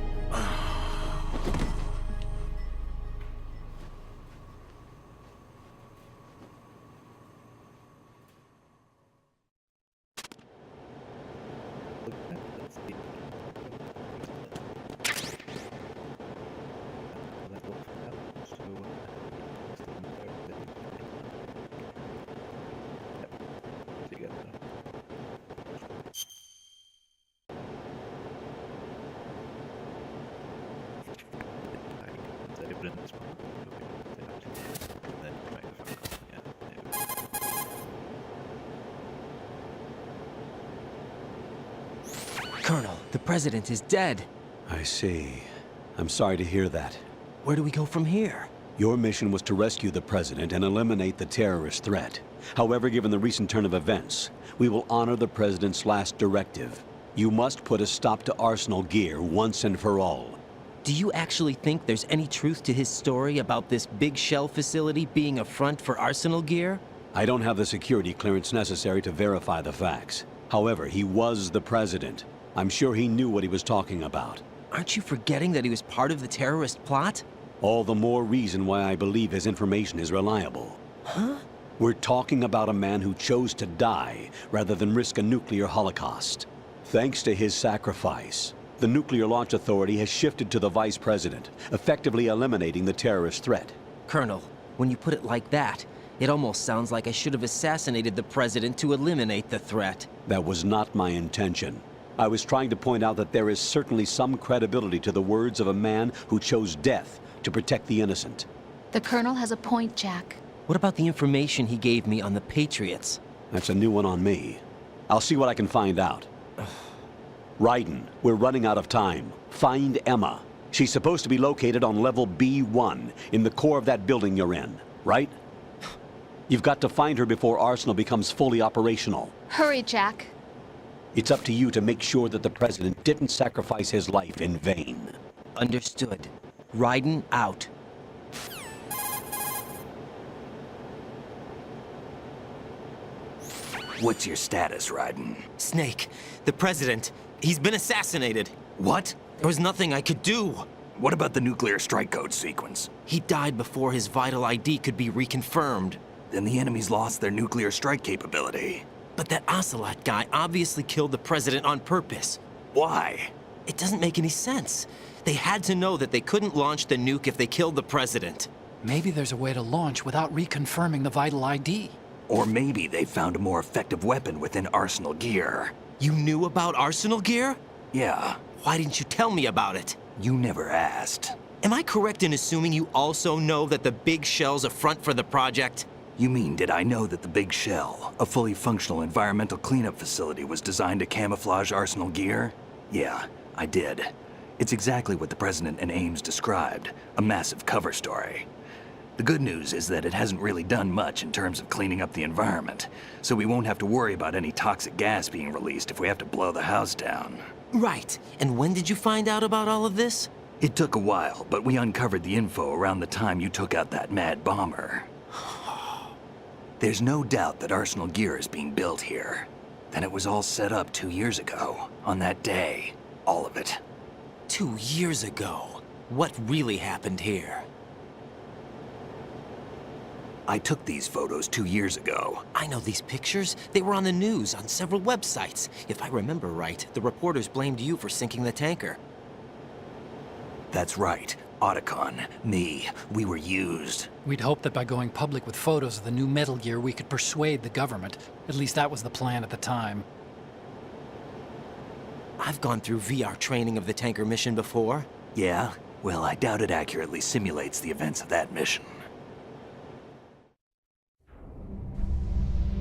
Colonel, the president is dead. I see. I'm sorry to hear that. Where do we go from here? Your mission was to rescue the president and eliminate the terrorist threat. However, given the recent turn of events, we will honor the president's last directive. You must put a stop to Arsenal Gear once and for all. Do you actually think there's any truth to his story about this big shell facility being a front for Arsenal Gear? I don't have the security clearance necessary to verify the facts. However, he was the president. I'm sure he knew what he was talking about. Aren't you forgetting that he was part of the terrorist plot? All the more reason why I believe his information is reliable. Huh? We're talking about a man who chose to die rather than risk a nuclear holocaust. Thanks to his sacrifice, the Nuclear Launch Authority has shifted to the vice president, effectively eliminating the terrorist threat. Colonel, when you put it like that, it almost sounds like I should have assassinated the president to eliminate the threat. That was not my intention. I was trying to point out that there is certainly some credibility to the words of a man who chose death to protect the innocent. The Colonel has a point, Jack. What about the information he gave me on the Patriots? That's a new one on me. I'll see what I can find out. Raiden, we're running out of time. Find Emma. She's supposed to be located on level B1, in the core of that building you're in, right? You've got to find her before Arsenal becomes fully operational. Hurry, Jack. It's up to you to make sure that the president didn't sacrifice his life in vain. Understood. Raiden out. What's your status, Raiden? Snake, the president, he's been assassinated. What? There was nothing I could do. What about the nuclear strike code sequence? He died before his vital ID could be reconfirmed. Then the enemy's lost their nuclear strike capability. But that Ocelot guy obviously killed the president on purpose. Why? It doesn't make any sense. They had to know that they couldn't launch the nuke if they killed the president. Maybe there's a way to launch without reconfirming the vital ID. Or maybe they found a more effective weapon within Arsenal Gear. You knew about Arsenal Gear? Yeah. Why didn't you tell me about it? You never asked. Am I correct in assuming you also know that the big shell's a front for the project? You mean, did I know that the Big Shell, a fully functional environmental cleanup facility, was designed to camouflage Arsenal Gear? Yeah, I did. It's exactly what the President and Ames described, a massive cover story. The good news is that it hasn't really done much in terms of cleaning up the environment, so we won't have to worry about any toxic gas being released if we have to blow the house down. Right. And when did you find out about all of this? It took a while, but we uncovered the info around the time you took out that mad bomber. There's no doubt that Arsenal Gear is being built here. Then it was all set up 2 years ago, on that day. All of it. 2 years ago? What really happened here? I took these photos 2 years ago. I know these pictures. They were on the news, on several websites. If I remember right, the reporters blamed you for sinking the tanker. That's right. Otacon, me, we were used. We'd hoped that by going public with photos of the new Metal Gear, we could persuade the government. At least that was the plan at the time. I've gone through VR training of the tanker mission before. Yeah? Well, I doubt it accurately simulates the events of that mission.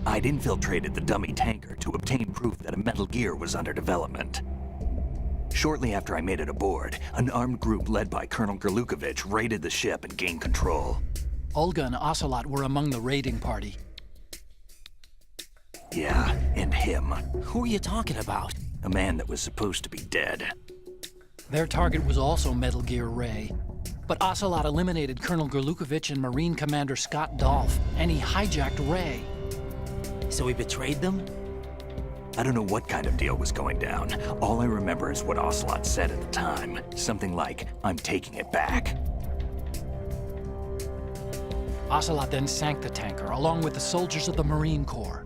I'd infiltrated the dummy tanker to obtain proof that a Metal Gear was under development. Shortly after I made it aboard, an armed group led by Colonel Gerlukovich raided the ship and gained control. Olga and Ocelot were among the raiding party. Yeah, and him. Who are you talking about? A man that was supposed to be dead. Their target was also Metal Gear Ray. But Ocelot eliminated Colonel Gerlukovich and Marine Commander Scott Dolph, and he hijacked Ray. So he betrayed them? I don't know what kind of deal was going down. All I remember is what Ocelot said at the time. Something like, "I'm taking it back." Ocelot then sank the tanker, along with the soldiers of the Marine Corps.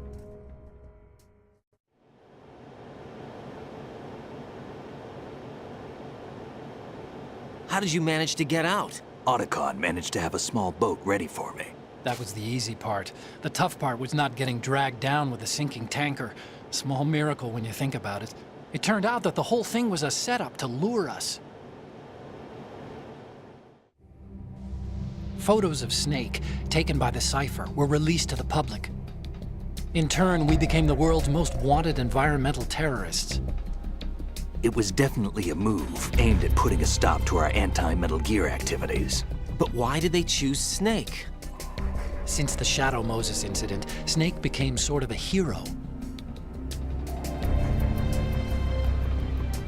How did you manage to get out? Otacon managed to have a small boat ready for me. That was the easy part. The tough part was not getting dragged down with a sinking tanker. A small miracle when you think about it. It turned out that the whole thing was a setup to lure us. Photos of Snake, taken by the Cypher, were released to the public. In turn, we became the world's most wanted environmental terrorists. It was definitely a move aimed at putting a stop to our anti-Metal Gear activities. But why did they choose Snake? Since the Shadow Moses incident, Snake became sort of a hero.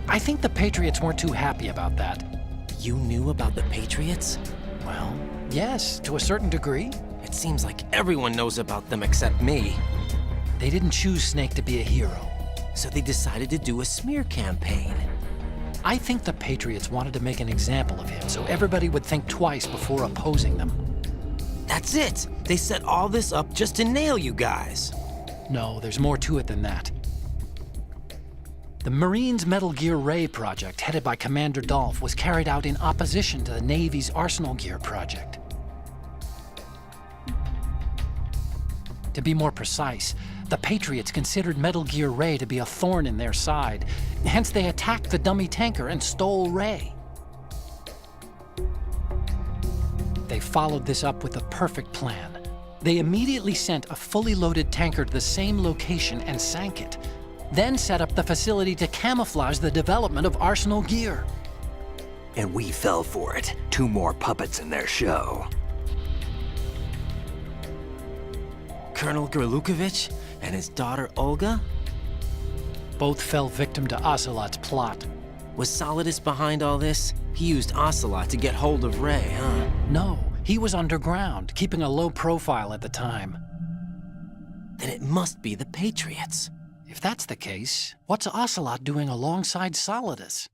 I think the Patriots weren't too happy about that. You knew about the Patriots? Well, yes, to a certain degree. It seems like everyone knows about them except me. They didn't choose Snake to be a hero. So they decided to do a smear campaign. I think the Patriots wanted to make an example of him so everybody would think twice before opposing them. That's it! They set all this up just to nail you guys. No, there's more to it than that. The Marines' Metal Gear Ray project, headed by Commander Dolph, was carried out in opposition to the Navy's Arsenal Gear project. To be more precise, the Patriots considered Metal Gear Ray to be a thorn in their side. Hence, they attacked the dummy tanker and stole Ray. They followed this up with a perfect plan. They immediately sent a fully loaded tanker to the same location and sank it, then set up the facility to camouflage the development of Arsenal Gear. And we fell for it. 2 more puppets in their show. Colonel Gerlukovich and his daughter Olga? Both fell victim to Ocelot's plot. Was Solidus behind all this? He used Ocelot to get hold of Ray, huh? No, he was underground, keeping a low profile at the time. Then it must be the Patriots. If that's the case, what's Ocelot doing alongside Solidus?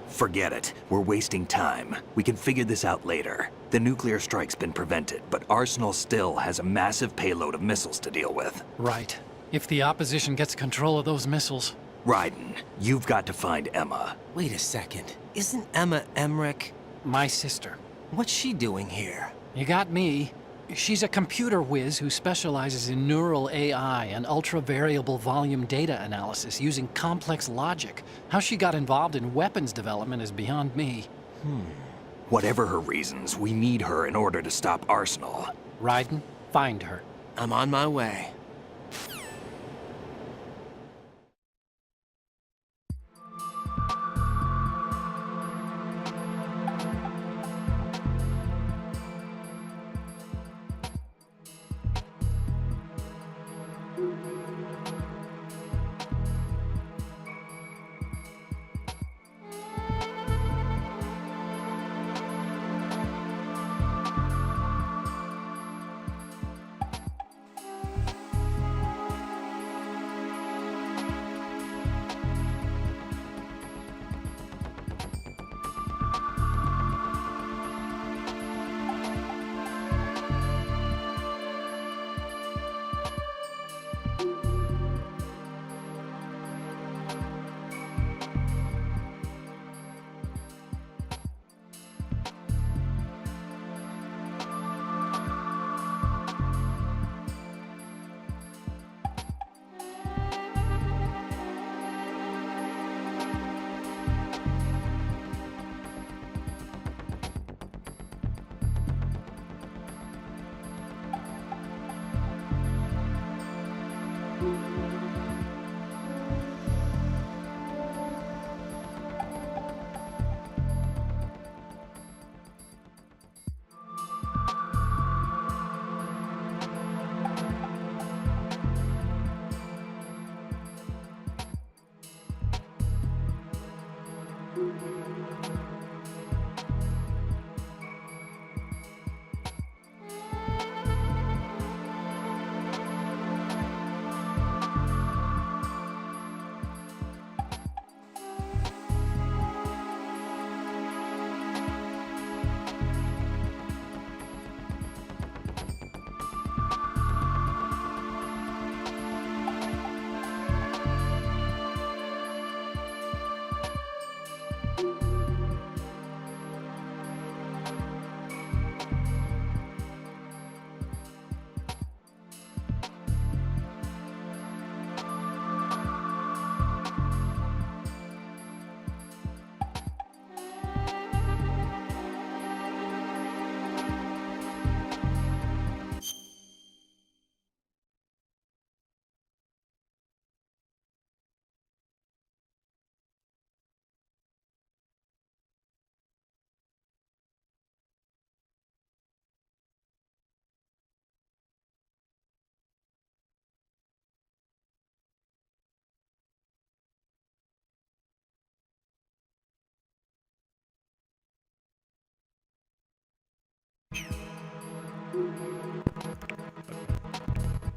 Forget it. We're wasting time. We can figure this out later. The nuclear strike's been prevented, but Arsenal still has a massive payload of missiles to deal with. Right. If the opposition gets control of those missiles. Raiden, you've got to find Emma. Wait a second. Isn't Emma Emmerich? My sister. What's she doing here? You got me. She's a computer whiz who specializes in neural AI and ultra-variable volume data analysis using complex logic. How she got involved in weapons development is beyond me. Whatever her reasons, we need her in order to stop Arsenal. Raiden, find her. I'm on my way.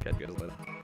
Catch you guys later.